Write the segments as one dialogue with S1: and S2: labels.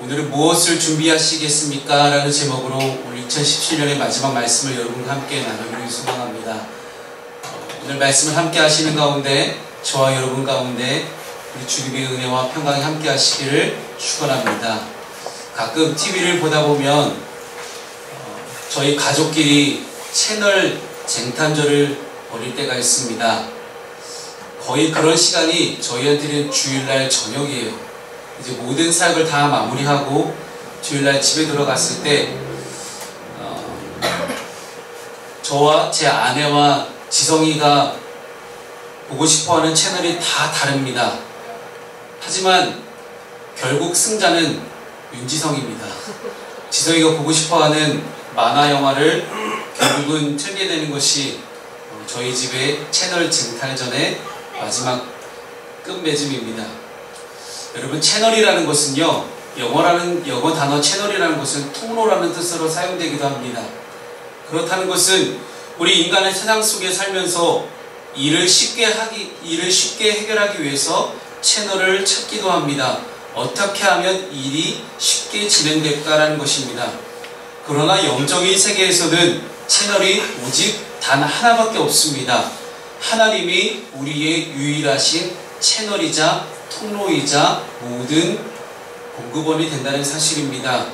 S1: 오늘은 무엇을 준비하시겠습니까? 라는 제목으로 오늘 2017년의 마지막 말씀을 여러분과 함께 나누기를 소망합니다. 오늘 말씀을 함께 하시는 가운데 저와 여러분 가운데 우리 주님의 은혜와 평강이 함께 하시기를 축원합니다. 가끔 TV를 보다 보면 저희 가족끼리 채널 쟁탈전을 벌일 때가 있습니다. 거의 그런 시간이 저희한테는 주일날 저녁이에요. 이제 모든 사역을 다 마무리하고 주일날 집에 들어갔을 때 저와 제 아내와 지성이가 보고 싶어하는 채널이 다 다릅니다. 하지만 결국 승자는 윤지성입니다. 지성이가 보고 싶어하는 만화 영화를 결국은 틀게 되는 것이 저희 집의 채널 쟁탈전의 마지막 끝맺음입니다. 여러분, 채널이라는 것은요, 영어 단어 채널이라는 것은 통로라는 뜻으로 사용되기도 합니다. 그렇다는 것은 우리 인간의 세상 속에 살면서 일을 쉽게 해결하기 위해서 채널을 찾기도 합니다. 어떻게 하면 일이 쉽게 진행될까라는 것입니다. 그러나 영적인 세계에서는 채널이 오직 단 하나밖에 없습니다. 하나님이 우리의 유일하신 채널이자 통로이자 모든 공급원이 된다는 사실입니다.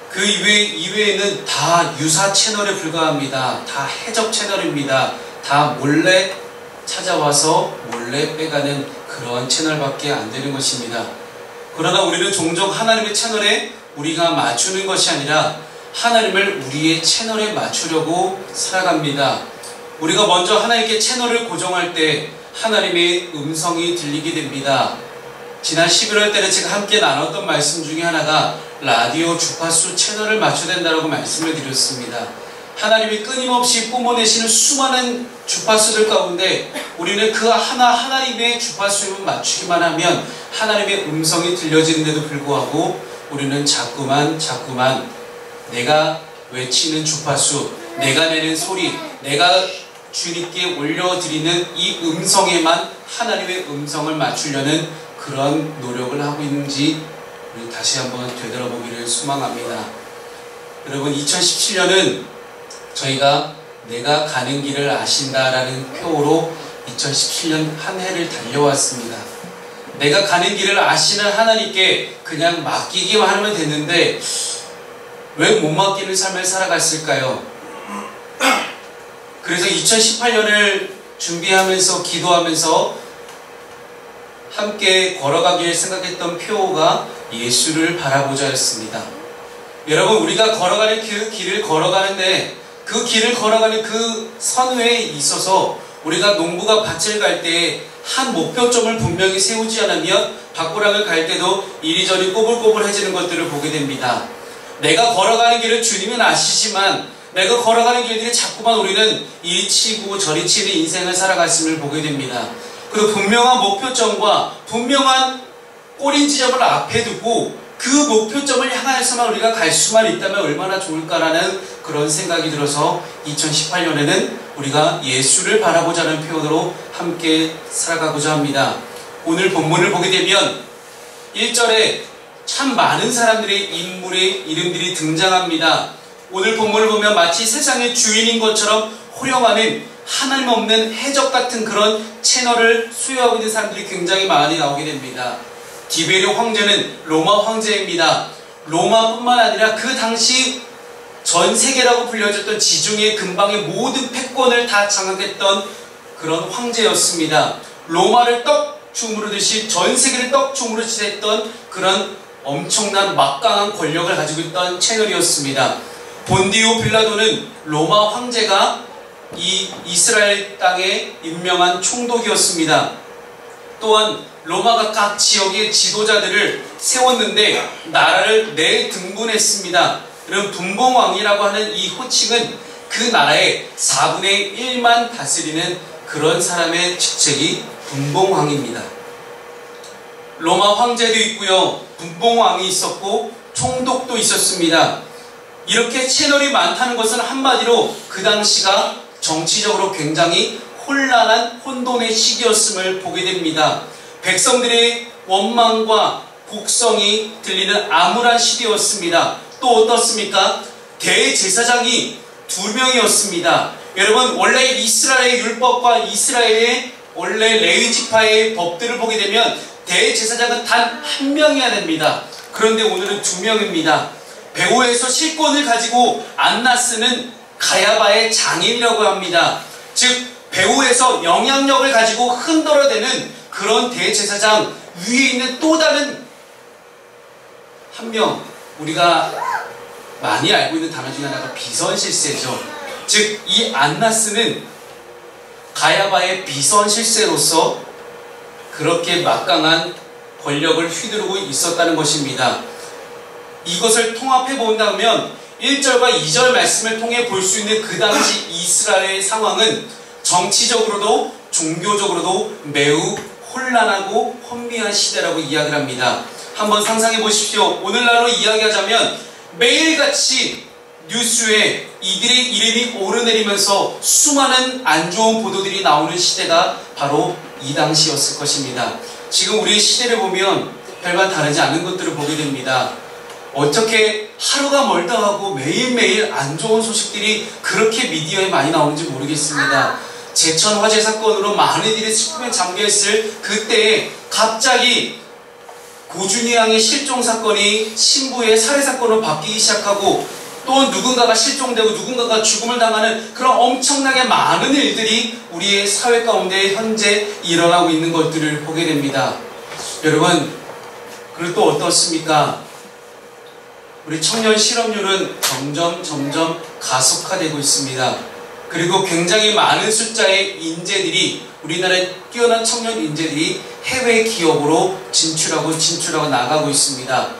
S1: 그 이외에는 다 유사 채널에 불과합니다. 다 해적 채널입니다. 다 몰래 찾아와서 몰래 빼가는 그러한 채널밖에 안 되는 것입니다. 그러나 우리는 종종 하나님의 채널에 우리가 맞추는 것이 아니라 하나님을 우리의 채널에 맞추려고 살아갑니다. 우리가 먼저 하나님께 채널을 고정할 때 하나님의 음성이 들리게 됩니다. 지난 11월 때는 제가 함께 나눴던 말씀 중에 하나가 라디오 주파수 채널을 맞춰야 된다고 말씀을 드렸습니다. 하나님이 끊임없이 뿜어내시는 수많은 주파수들 가운데 우리는 그 하나님의 주파수에 맞추기만 하면 하나님의 음성이 들려지는데도 불구하고 우리는 자꾸만 내가 외치는 주파수, 내가 내는 소리, 내가 주님께 올려드리는 이 음성에만 하나님의 음성을 맞추려는 그런 노력을 하고 있는지 우리 다시 한번 되돌아보기를 소망합니다. 여러분, 2017년은 저희가 내가 가는 길을 아신다라는 표어로 2017년 한 해를 달려왔습니다. 내가 가는 길을 아시는 하나님께 그냥 맡기기만 하면 됐는데 왜 못 맡기는 삶을 살아갔을까요? 그래서 2018년을 준비하면서 기도하면서 함께 걸어가길 생각했던 표어가 예수를 바라보자였습니다. 여러분, 우리가 걸어가는 그 길을 걸어가는데 그 길을 걸어가는 그 선회에 있어서 우리가 농부가 밭을 갈 때 한 목표점을 분명히 세우지 않으면 밭고랑을 갈 때도 이리저리 꼬불꼬불해지는 것들을 보게 됩니다. 내가 걸어가는 길을 주님은 아시지만 내가 걸어가는 길들이 자꾸만 우리는 이리 치고 저리 치는 인생을 살아갔음을 보게 됩니다. 그리고 분명한 목표점과 분명한 꼬린 지점을 앞에 두고 그 목표점을 향해서만 우리가 갈 수만 있다면 얼마나 좋을까라는 그런 생각이 들어서 2018년에는 우리가 예수를 바라보자는 표현으로 함께 살아가고자 합니다. 오늘 본문을 보게 되면 1절에 참 많은 사람들의 인물의 이름들이 등장합니다. 오늘 본문을 보면 마치 세상의 주인인 것처럼 호령하는 하나님 없는 해적 같은 그런 채널을 소유하고 있는 사람들이 굉장히 많이 나오게 됩니다. 디베르 황제는 로마 황제입니다. 로마뿐만 아니라 그 당시 전 세계라고 불려졌던 지중해 근방의 모든 패권을 다 장악했던 그런 황제였습니다. 로마를 떡 주무르듯이 전 세계를 떡 주무르듯이 했던 그런 엄청난 막강한 권력을 가지고 있던 채널이었습니다. 본디오 빌라도는 로마 황제가 이 이스라엘 땅에 임명한 총독이었습니다. 또한 로마가 각 지역의 지도자들을 세웠는데 나라를 내등분했습니다. 그럼 분봉왕이라고 하는 이 호칭은 그 나라의 4분의 1만 다스리는 그런 사람의 직책이 분봉왕입니다. 로마 황제도 있고요, 분봉왕이 있었고 총독도 있었습니다. 이렇게 채널이 많다는 것은 한마디로 그 당시가 정치적으로 굉장히 혼란한 혼돈의 시기였음을 보게 됩니다. 백성들의 원망과 곡성이 들리는 암울한 시대였습니다. 또 어떻습니까? 대제사장이 2명이었습니다. 여러분, 원래 이스라엘의 율법과 이스라엘의 원래 레위지파의 법들을 보게 되면 대제사장은 단 1명이어야 됩니다. 그런데 오늘은 2명입니다. 베오에서 실권을 가지고 안나스는 가야바의 장인이라고 합니다. 즉 베오에서 영향력을 가지고 흔들어대는 그런 대제사장 위에 있는 또 다른 1명, 우리가 많이 알고 있는 단어 중에 하나가 비선실세죠. 즉 이 안나스는 가야바의 비선실세로서 그렇게 막강한 권력을 휘두르고 있었다는 것입니다. 이것을 통합해 본다면 1절과 2절 말씀을 통해 볼 수 있는 그 당시 이스라엘의 상황은 정치적으로도 종교적으로도 매우 혼란하고 혼미한 시대라고 이야기를 합니다. 한번 상상해 보십시오. 오늘날로 이야기하자면 매일같이 뉴스에 이들의 이름이 오르내리면서 수많은 안 좋은 보도들이 나오는 시대가 바로 이 당시였을 것입니다. 지금 우리의 시대를 보면 별반 다르지 않은 것들을 보게 됩니다. 어떻게 하루가 멀다 하고 매일매일 안 좋은 소식들이 그렇게 미디어에 많이 나오는지 모르겠습니다. 제천 화재 사건으로 많은 이들이 슬픔에 잠겨있을 그때에 갑자기 고준희 양의 실종 사건이 신부의 살해 사건으로 바뀌기 시작하고 또 누군가가 실종되고 누군가가 죽음을 당하는 그런 엄청나게 많은 일들이 우리의 사회 가운데 현재 일어나고 있는 것들을 보게 됩니다. 여러분, 그리고 또 어떻습니까? 우리 청년 실업률은 점점 가속화되고 있습니다. 그리고 굉장히 많은 숫자의 인재들이, 우리나라의 뛰어난 청년 인재들이 해외 기업으로 진출하고 나가고 있습니다.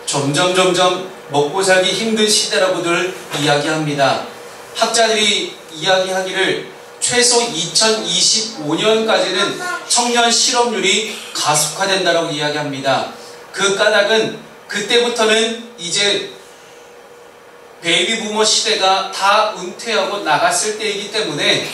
S1: 점점 먹고 살기 힘든 시대라고들 이야기합니다. 학자들이 이야기하기를 최소 2025년까지는 청년 실업률이 가속화된다고 이야기합니다. 그 까닭은 그때부터는 이제 베이비 부머 시대가 다 은퇴하고 나갔을 때이기 때문에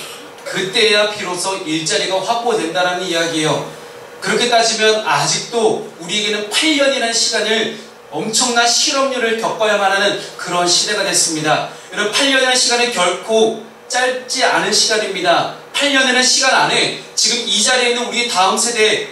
S1: 그때야 비로소 일자리가 확보된다는 이야기예요. 그렇게 따지면 아직도 우리에게는 8년이라는 시간을 엄청난 실업률을 겪어야만 하는 그런 시대가 됐습니다. 여러분, 8년이라는 시간은 결코 짧지 않은 시간입니다. 8년이라는 시간 안에 지금 이 자리에 있는 우리 다음 세대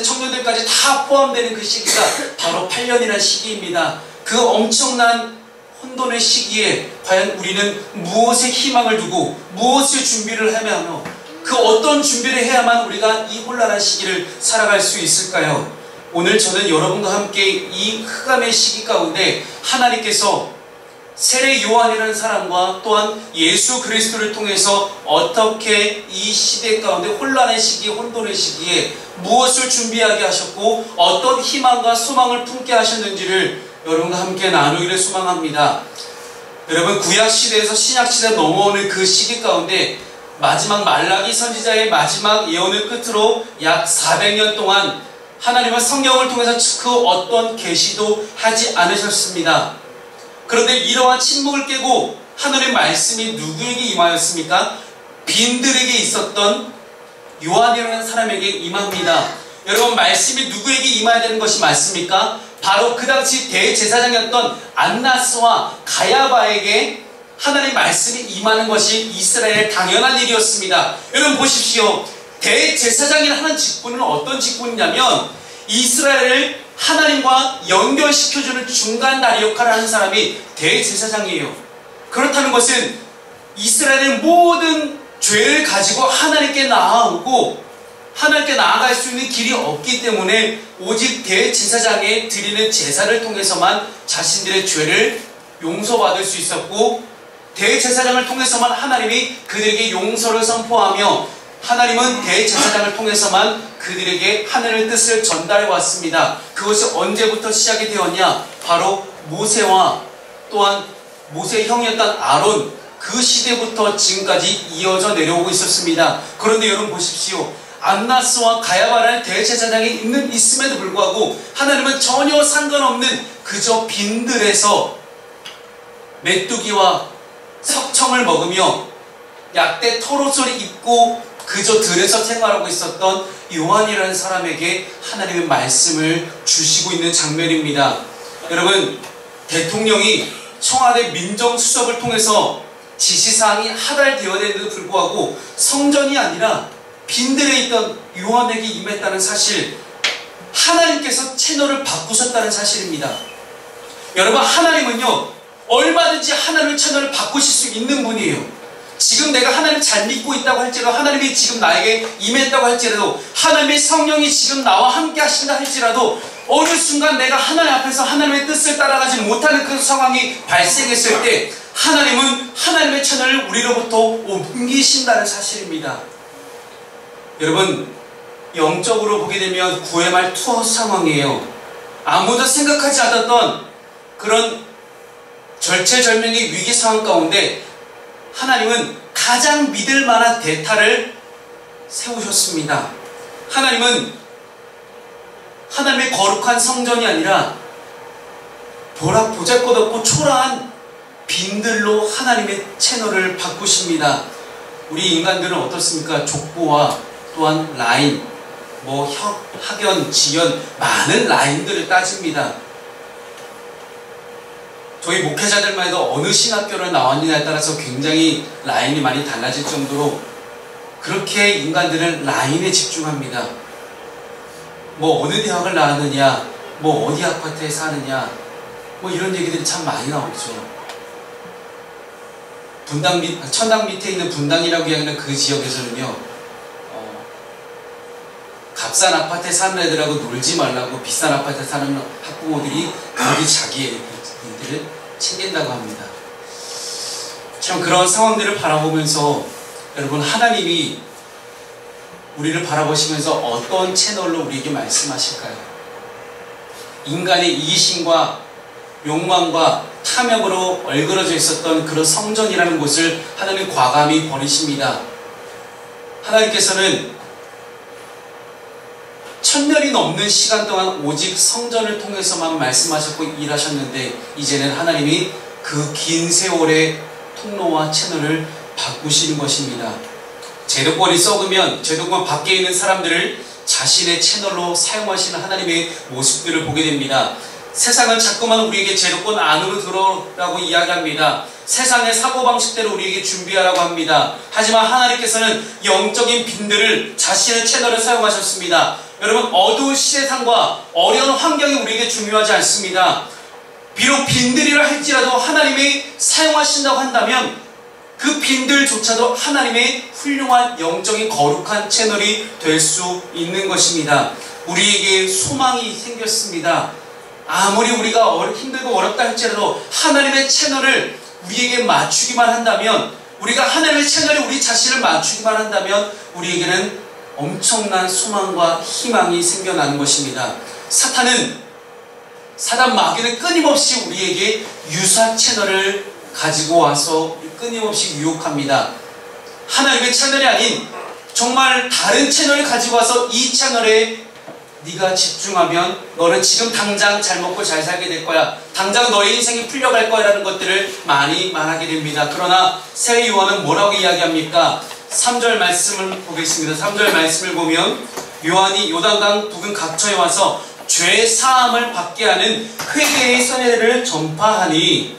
S1: 청년들까지 다 포함되는 그 시기가 바로 8년이라는 시기입니다. 그 엄청난 혼돈의 시기에 과연 우리는 무엇에 희망을 두고 무엇을 준비를 하며 그 어떤 준비를 해야만 우리가 이 혼란한 시기를 살아갈 수 있을까요? 오늘 저는 여러분과 함께 이 흑암의 시기 가운데 하나님께서 세례 요한이라는 사람과 또한 예수 그리스도를 통해서 어떻게 이 시대 가운데 혼란의 시기, 혼돈의 시기에 무엇을 준비하게 하셨고 어떤 희망과 소망을 품게 하셨는지를 여러분과 함께 나누기를 소망합니다. 여러분, 구약시대에서 신약시대에 넘어오는 그 시기 가운데 마지막 말라기 선지자의 마지막 예언을 끝으로 약 400년 동안 하나님은 성경을 통해서 그 어떤 계시도 하지 않으셨습니다. 그런데 이러한 침묵을 깨고 하늘의 말씀이 누구에게 임하였습니까? 빈들에게 있었던 요한이라는 사람에게 임합니다. 여러분, 말씀이 누구에게 임해야 되는 것이 맞습니까? 바로 그 당시 대제사장이었던 안나스와 가야바에게 하나님의 말씀이 임하는 것이 이스라엘의 당연한 일이었습니다. 여러분 보십시오. 대제사장이라는 하는 직분은 어떤 직분이냐면 이스라엘을 하나님과 연결시켜주는 중간다리 역할을 하는 사람이 대제사장이에요. 그렇다는 것은 이스라엘의 모든 죄를 가지고 하나님께 나아오고 하나님께 나아갈 수 있는 길이 없기 때문에 오직 대제사장에 드리는 제사를 통해서만 자신들의 죄를 용서받을 수 있었고 대제사장을 통해서만 하나님이 그들에게 용서를 선포하며 하나님은 대제사장을 통해서만 그들에게 하늘의 뜻을 전달해 왔습니다. 그것이 언제부터 시작이 되었냐? 바로 모세와 또한 모세의 형이었던 아론, 그 시대부터 지금까지 이어져 내려오고 있었습니다. 그런데 여러분 보십시오. 안나스와 가야바라는 대제사장이 있음에도 불구하고 하나님은 전혀 상관없는 그저 빈들에서 메뚜기와 석청을 먹으며 약대 털옷을 입고 그저 들에서 생활하고 있었던 요한이라는 사람에게 하나님의 말씀을 주시고 있는 장면입니다. 여러분, 대통령이 청와대 민정수석을 통해서 지시사항이 하달되어야되는데도 불구하고 성전이 아니라 빈들에 있던 요한에게 임했다는 사실, 하나님께서 채널을 바꾸셨다는 사실입니다. 여러분, 하나님은요 얼마든지 하나님의 채널을 바꾸실 수 있는 분이에요. 지금 내가 하나님 잘 믿고 있다고 할지라도, 하나님이 지금 나에게 임했다고 할지라도, 하나님의 성령이 지금 나와 함께 하신다 할지라도, 어느 순간 내가 하나님 앞에서 하나님의 뜻을 따라가지 못하는 그 상황이 발생했을 때 하나님은 하나님의 채널을 우리로부터 옮기신다는 사실입니다. 여러분, 영적으로 보게 되면 구회 말 투어 상황이에요. 아무도 생각하지 않았던 그런 절체절명의 위기 상황 가운데 하나님은 가장 믿을 만한 대타를 세우셨습니다. 하나님은 하나님의 거룩한 성전이 아니라 보잘것없고 초라한 빈들로 하나님의 채널을 바꾸십니다. 우리 인간들은 어떻습니까? 족보와 또한 라인, 학연, 지연, 많은 라인들을 따집니다. 저희 목회자들만 해도 어느 신학교를 나왔느냐에 따라서 굉장히 라인이 많이 달라질 정도로 그렇게 인간들은 라인에 집중합니다. 어느 대학을 나왔느냐, 어디 아파트에 사느냐, 이런 얘기들이 참 많이 나오죠. 천당 밑에 있는 분당이라고 이야기하는 그 지역에서는요, 값싼 아파트에 사는 애들하고 놀지 말라고 비싼 아파트에 사는 학부모들이 거기 자기 애들을 챙긴다고 합니다. 참 그런 상황들을 바라보면서 여러분, 하나님이 우리를 바라보시면서 어떤 채널로 우리에게 말씀하실까요? 인간의 이기심과 욕망과 탐욕으로 얼그러져 있었던 그런 성전이라는 곳을 하나님 과감히 버리십니다. 하나님께서는 1000년이 넘는 시간 동안 오직 성전을 통해서만 말씀하셨고 일하셨는데, 이제는 하나님이 그 긴 세월의 통로와 채널을 바꾸시는 것입니다. 제도권이 썩으면 제도권 밖에 있는 사람들을 자신의 채널로 사용하시는 하나님의 모습들을 보게 됩니다. 세상은 자꾸만 우리에게 제도권 안으로 들어오라고 이야기합니다. 세상의 사고방식대로 우리에게 준비하라고 합니다. 하지만 하나님께서는 영적인 빈들을 자신의 채널을 사용하셨습니다. 여러분, 어두운 세상과 어려운 환경이 우리에게 중요하지 않습니다. 비록 빈들이라 할지라도 하나님이 사용하신다고 한다면 그 빈들조차도 하나님의 훌륭한 영적인 거룩한 채널이 될 수 있는 것입니다. 우리에게 소망이 생겼습니다. 아무리 우리가 힘들고 어렵다 할지라도 하나님의 채널을 우리에게 맞추기만 한다면, 우리가 하나님의 채널에 우리 자신을 맞추기만 한다면 우리에게는 엄청난 소망과 희망이 생겨나는 것입니다. 사단 마귀는 끊임없이 우리에게 유사 채널을 가지고 와서 끊임없이 유혹합니다. 하나님의 채널이 아닌 정말 다른 채널을 가지고 와서 이 채널에 네가 집중하면 너는 지금 당장 잘 먹고 잘 살게 될 거야, 당장 너의 인생이 풀려갈 거야 라는 것들을 많이 말하게 됩니다. 그러나 새 요한은 뭐라고 이야기합니까? 3절 말씀을 보겠습니다. 3절 말씀을 보면 요한이 요단강 부근 각처에 와서 죄 사함을 받게 하는 회개의 선례를 전파하니,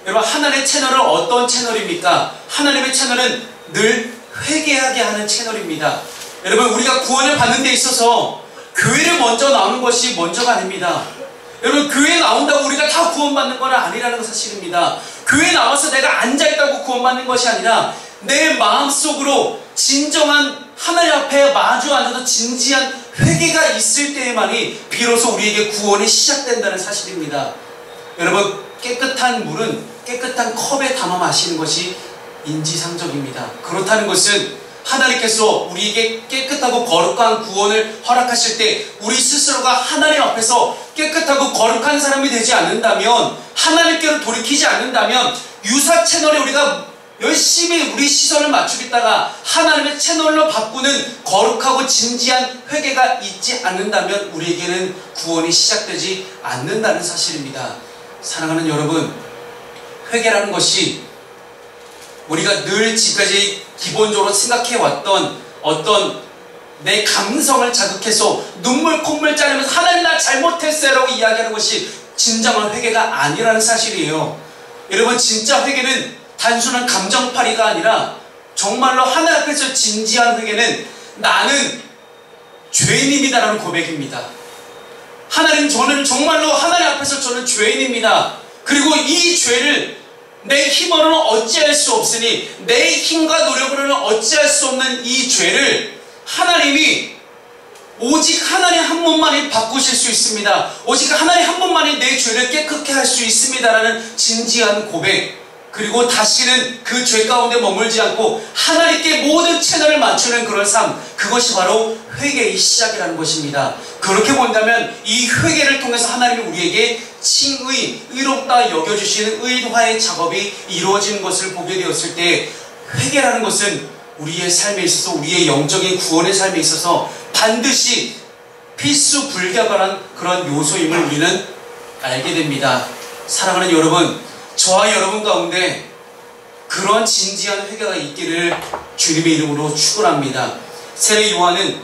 S1: 여러분, 하나님의 채널은 어떤 채널입니까? 하나님의 채널은 늘 회개하게 하는 채널입니다. 여러분, 우리가 구원을 받는 데 있어서 교회를 먼저 나오는 것이 먼저가 아닙니다. 여러분, 교회에 나온다고 우리가 다 구원받는 건 아니라는 사실입니다. 교회에 나와서 내가 앉아있다고 구원받는 것이 아니라 내 마음속으로 진정한 하나님 앞에 마주 앉아서 진지한 회개가 있을 때에만이 비로소 우리에게 구원이 시작된다는 사실입니다. 여러분, 깨끗한 물은 깨끗한 컵에 담아 마시는 것이 인지상정입니다. 그렇다는 것은 하나님께서 우리에게 깨끗하고 거룩한 구원을 허락하실 때 우리 스스로가 하나님 앞에서 깨끗하고 거룩한 사람이 되지 않는다면, 하나님께로 돌이키지 않는다면, 유사 채널에 우리가 열심히 우리 시선을 맞추겠다가 하나님의 채널로 바꾸는 거룩하고 진지한 회개가 있지 않는다면 우리에게는 구원이 시작되지 않는다는 사실입니다. 사랑하는 여러분, 회개라는 것이 우리가 늘 지금까지 기본적으로 생각해왔던 어떤 내 감성을 자극해서 눈물 콧물 짜내면서 하나님 나 잘못했어요 라고 이야기하는 것이 진정한 회개가 아니라는 사실이에요. 여러분, 진짜 회개는 단순한 감정팔이가 아니라 정말로 하나님 앞에서 진지한 회개는 나는 죄인입니다라는 고백입니다. 하나님, 저는 정말로 하나님 앞에서 저는 죄인입니다. 그리고 이 죄를 내 힘으로는 어찌할 수 없으니, 내 힘과 노력으로는 어찌할 수 없는 이 죄를 하나님이 오직 하나님 한 분만이 바꾸실 수 있습니다. 오직 하나님 한 분만이 내 죄를 깨끗게 할 수 있습니다라는 진지한 고백, 그리고 다시는 그 죄 가운데 머물지 않고 하나님께 모든 채널을 맞추는 그런 삶, 그것이 바로 회개의 시작이라는 것입니다. 그렇게 본다면 이 회개를 통해서 하나님이 우리에게 칭의, 의롭다 여겨주시는 의화의 작업이 이루어지는 것을 보게 되었을 때, 회개라는 것은 우리의 삶에 있어서, 우리의 영적인 구원의 삶에 있어서 반드시 필수 불가결한 그런 요소임을 우리는 알게 됩니다. 사랑하는 여러분, 저와 여러분 가운데 그런 진지한 회개가 있기를 주님의 이름으로 축원합니다. 세례 요한은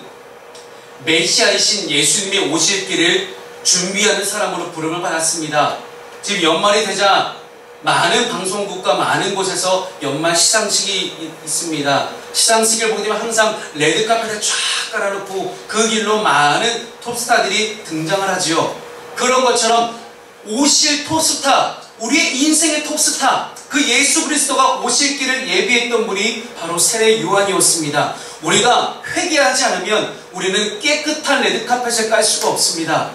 S1: 메시아이신 예수님이 오실 길을 준비하는 사람으로 부름을 받았습니다. 지금 연말이 되자 많은 방송국과 많은 곳에서 연말 시상식이 있습니다. 시상식을 보게 되면 항상 레드카펫에 쫙 깔아놓고 그 길로 많은 톱스타들이 등장을 하지요. 그런 것처럼 오실 톱스타, 우리의 인생의 톱스타, 그 예수 그리스도가 오실 길을 예비했던 분이 바로 세례 요한이었습니다. 우리가 회개하지 않으면 우리는 깨끗한 레드카펫을 깔 수가 없습니다.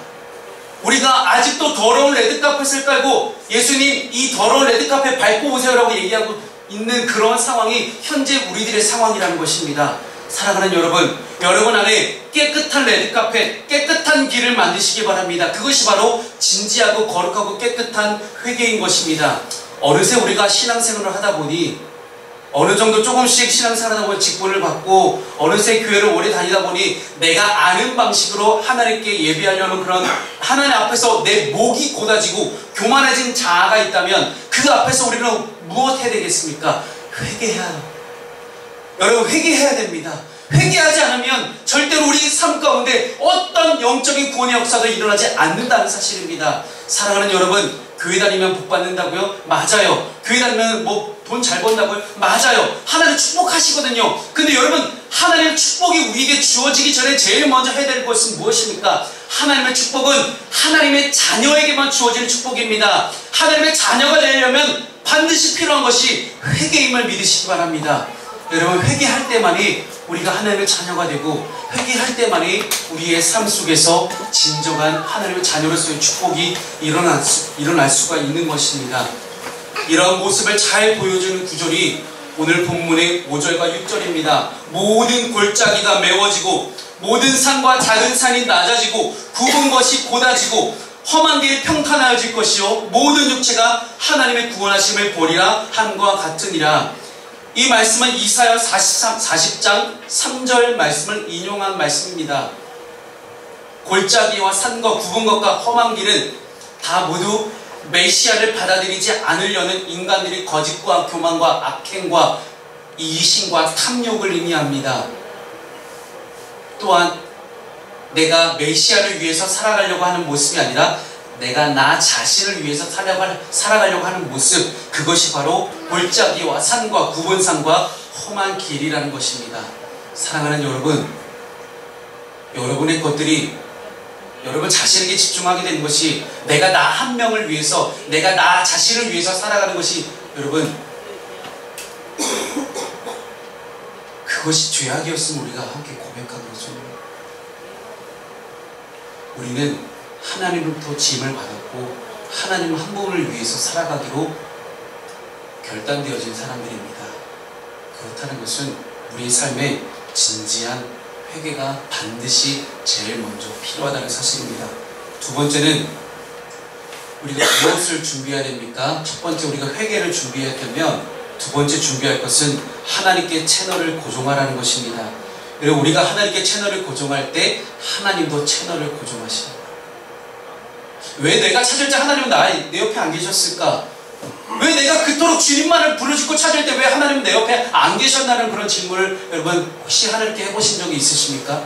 S1: 우리가 아직도 더러운 레드카펫을 깔고 예수님 이 더러운 레드카펫 밟고 오세요라고 얘기하고 있는 그런 상황이 현재 우리들의 상황이라는 것입니다. 사랑하는 여러분, 여러분 안에 깨끗한 레드카펫, 깨끗한 길을 만드시기 바랍니다. 그것이 바로 진지하고 거룩하고 깨끗한 회개인 것입니다. 어느새 우리가 신앙생활을 하다 보니 어느 정도 조금씩 신앙생활하다 보니 직분을 받고 어느새 교회를 오래 다니다 보니 내가 아는 방식으로 하나님께 예배하려는 그런 하나님 앞에서 내 목이 곧아지고 교만해진 자아가 있다면 그 앞에서 우리는 무엇 해야 되겠습니까? 회개해야 해요. 여러분, 회개해야 됩니다. 회개하지 않으면 절대로 우리 삶 가운데 어떤 영적인 구원의 역사도 일어나지 않는다는 사실입니다. 사랑하는 여러분, 교회 다니면 복 받는다고요? 맞아요. 교회 다니면 뭐 돈 잘 번다고요? 맞아요. 하나님 축복하시거든요. 근데 여러분, 하나님의 축복이 우리에게 주어지기 전에 제일 먼저 해야 될 것은 무엇입니까? 하나님의 축복은 하나님의 자녀에게만 주어지는 축복입니다. 하나님의 자녀가 되려면 반드시 필요한 것이 회개임을 믿으시기 바랍니다. 여러분, 회개할 때만이 우리가 하나님의 자녀가 되고, 회개할 때만이 우리의 삶 속에서 진정한 하나님의 자녀로서의 축복이 일어날 수가 있는 것입니다. 이러한 모습을 잘 보여주는 구절이 오늘 본문의 5절과 6절입니다. 모든 골짜기가 메워지고 모든 산과 작은 산이 낮아지고 굽은 것이 곧아지고 험한 길이 평탄하여질 것이요 모든 육체가 하나님의 구원하심을 보리라 함과 같으니라. 이 말씀은 이사야 40장 3절 말씀을 인용한 말씀입니다. 골짜기와 산과 굽은 것과 험한 길은 다 모두 메시아를 받아들이지 않으려는 인간들의 거짓과 교만과 악행과 이신과 탐욕을 의미합니다. 또한 내가 메시아를 위해서 살아가려고 하는 모습이 아니라 내가 나 자신을 위해서 살아가려고 하는 모습, 그것이 바로 골짜기와 산과 굽은 산과 험한 길이라는 것입니다. 사랑하는 여러분, 여러분의 것들이 여러분 자신에게 집중하게 되는 것이 내가 나 한 명을 위해서, 내가 나 자신을 위해서 살아가는 것이 여러분 그것이 죄악이었으면 우리가 함께 고백하겠죠. 우리는 하나님으로부터 지음을 받았고 하나님 한 분을 위해서 살아가기로 결단되어진 사람들입니다. 그렇다는 것은 우리의 삶에 진지한 회개가 반드시 제일 먼저 필요하다는 사실입니다. 두 번째는 우리가 무엇을 준비해야 됩니까? 첫 번째, 우리가 회개를 준비했다면 두 번째 준비할 것은 하나님께 채널을 고정하라는 것입니다. 그리고 우리가 하나님께 채널을 고정할 때 하나님도 채널을 고정하십니다. 왜 내가 찾을 때 하나님은 내 옆에 안 계셨을까? 왜 내가 그토록 주님만을 부르짖고 찾을 때 왜 하나님은 내 옆에 안 계셨나는 그런 질문을 여러분 혹시 하나님께 해보신 적이 있으십니까?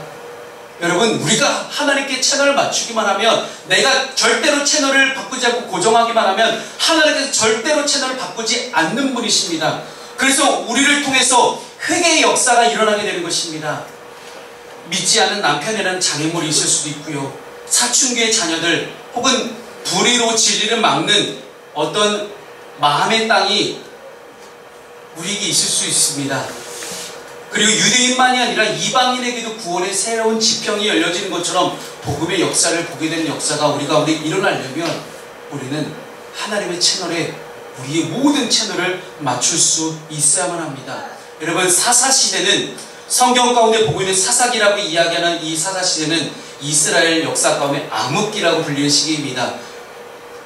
S1: 여러분, 우리가 하나님께 채널을 맞추기만 하면, 내가 절대로 채널을 바꾸지 않고 고정하기만 하면 하나님께서 절대로 채널을 바꾸지 않는 분이십니다. 그래서 우리를 통해서 회개의 역사가 일어나게 되는 것입니다. 믿지 않는 남편이라는 장애물이 있을 수도 있고요, 사춘기의 자녀들, 혹은 불의로 진리를 막는 어떤 마음의 땅이 우리에게 있을 수 있습니다. 그리고 유대인만이 아니라 이방인에게도 구원의 새로운 지평이 열려지는 것처럼 복음의 역사를 보게 되는 역사가 우리 가운데 일어나려면 우리는 하나님의 채널에 우리의 모든 채널을 맞출 수 있어야만 합니다. 여러분, 사사시대는, 성경 가운데 보고 있는 사사기라고 이야기하는 이 사사시대는 이스라엘 역사 가운데 암흑기라고 불리는 시기입니다.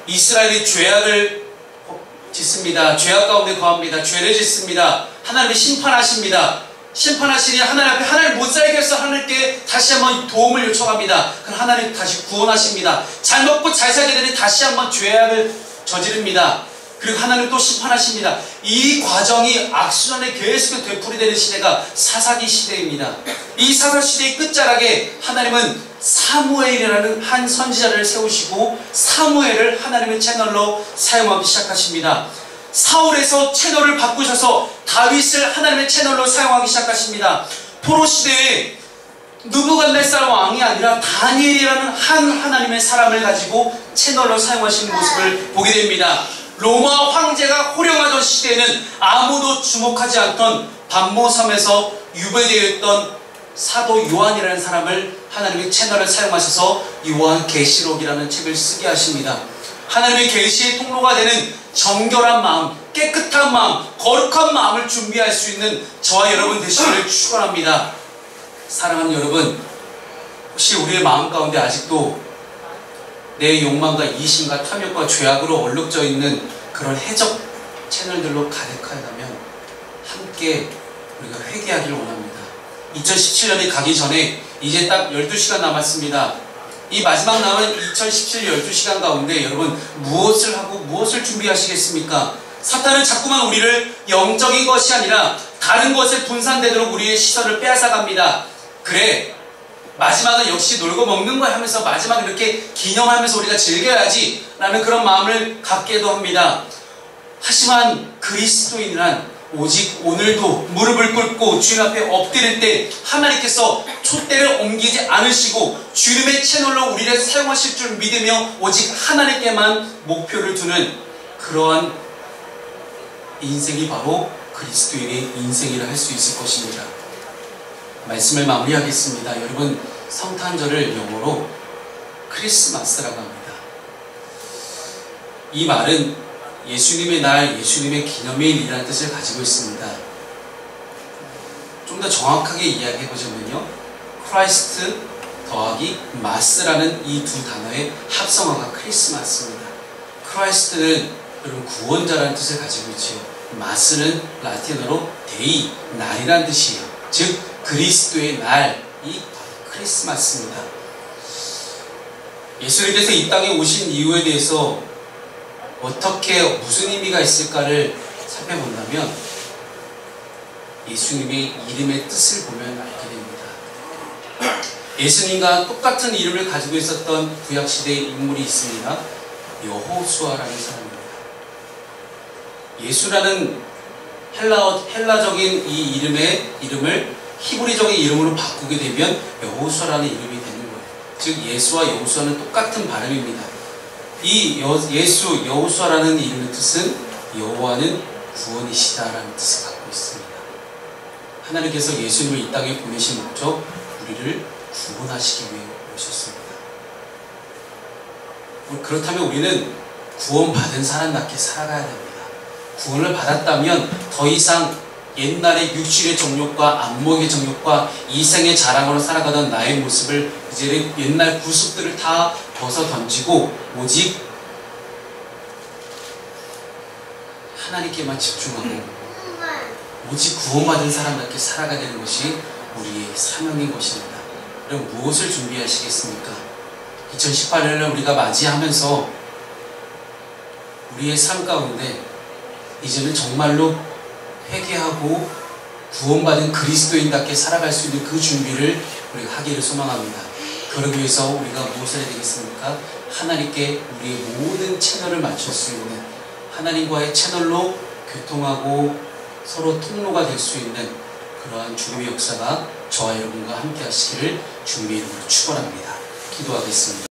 S1: 이스라엘이 죄악을 짓습니다. 죄악 가운데 거합니다. 죄를 짓습니다. 하나님이 심판하십니다. 심판하시니 하나님 앞에 하나님 못 살게 해서 하나님께 다시 한번 도움을 요청합니다. 그럼 하나님 다시 구원하십니다. 잘 먹고 잘 살게 되니 다시 한번 죄악을 저지릅니다. 그리고 하나님 또 심판하십니다. 이 과정이 악순환의 계속 되풀이되는 시대가 사사기 시대입니다. 이 사사 시대의 끝자락에 하나님은 사무엘이라는 한 선지자를 세우시고 사무엘을 하나님의 채널로 사용하기 시작하십니다. 사울에서 채널을 바꾸셔서 다윗을 하나님의 채널로 사용하기 시작하십니다. 포로 시대에 느부갓네살 왕이 아니라 다니엘이라는 한 하나님의 사람을 가지고 채널로 사용하시는 모습을 보게 됩니다. 로마 황제가 호령하던 시대에는 아무도 주목하지 않던 반모섬에서 유배되어 있던 사도 요한이라는 사람을 하나님의 채널을 사용하셔서 요한계시록이라는 책을 쓰게 하십니다. 하나님의 계시의 통로가 되는 정결한 마음, 깨끗한 마음, 거룩한 마음을 준비할 수 있는 저와 여러분 되시기를 축원합니다. 사랑하는 여러분, 혹시 우리의 마음 가운데 아직도 내 욕망과 이심과 탐욕과 죄악으로 얼룩져 있는 그런 해적 채널들로 가득하다면 함께 우리가 회개하기를 원합니다. 2017년이 가기 전에 이제 딱 12시간 남았습니다. 이 마지막 남은 2017 12시간 가운데 여러분 무엇을 하고 무엇을 준비하시겠습니까? 사탄은 자꾸만 우리를 영적인 것이 아니라 다른 것에 분산되도록 우리의 시선을 빼앗아갑니다. 그래, 마지막은 역시 놀고 먹는 거야 하면서 마지막은 이렇게 기념하면서 우리가 즐겨야지 라는 그런 마음을 갖게도 합니다. 하지만 그리스도인이란 오직 오늘도 무릎을 꿇고 주님 앞에 엎드릴 때 하나님께서 촛대를 옮기지 않으시고 주님의 채널로 우리를 사용하실 줄 믿으며 오직 하나님께만 목표를 두는 그러한 인생이 바로 그리스도인의 인생이라 할 수 있을 것입니다. 말씀을 마무리하겠습니다. 여러분, 성탄절을 영어로 크리스마스라고 합니다. 이 말은 예수님의 날, 예수님의 기념일이라는 뜻을 가지고 있습니다. 좀 더 정확하게 이야기해보자면요, 크라이스트 더하기 마스라는 이 두 단어의 합성어가 크리스마스입니다. 크라이스트는 여러분 구원자라는 뜻을 가지고 있지요. 마스는 라틴어로 데이, 날이라는 뜻이에요. 즉 그리스도의 날이 크리스마스입니다. 예수님께서 이 땅에 오신 이유에 대해서 어떻게 무슨 의미가 있을까를 살펴본다면 예수님의 이름의 뜻을 보면 알게 됩니다. 예수님과 똑같은 이름을 가지고 있었던 구약시대의 인물이 있습니다. 여호수아라는 사람입니다. 예수라는 헬라적인 이 이름을 히브리적인 이름으로 바꾸게 되면 여호수아라는 이름이 되는 거예요. 즉 예수와 여호수아는 똑같은 발음입니다. 이 예수, 여호수아라는 이름의 뜻은 여호와는 구원이시다라는 뜻을 갖고 있습니다. 하나님께서 예수님을 이 땅에 보내신 목적, 우리를 구원하시기 위해 오셨습니다. 그렇다면 우리는 구원받은 사람답게 살아가야 됩니다. 구원을 받았다면 더 이상 옛날의 육신의 정욕과 안목의 정욕과 이생의 자랑으로 살아가던 나의 모습을 이제는 옛날 구습들을 다 벗어 던지고 오직 하나님께만 집중하고 오직 구원받은 사람답게 살아가야 되는 것이 우리의 사명인 것입니다. 그럼 무엇을 준비하시겠습니까? 2018년을 우리가 맞이하면서 우리의 삶 가운데 이제는 정말로 회개하고 구원받은 그리스도인답게 살아갈 수 있는 그 준비를 우리가 하기를 소망합니다. 그러기 위해서 우리가 무엇을 해야 되겠습니까? 하나님께 우리의 모든 채널을 맞출 수 있는, 하나님과의 채널로 교통하고 서로 통로가 될 수 있는 그러한 주님의 역사가 저와 여러분과 함께 하시기를 주님의 이름으로 축원합니다. 기도하겠습니다.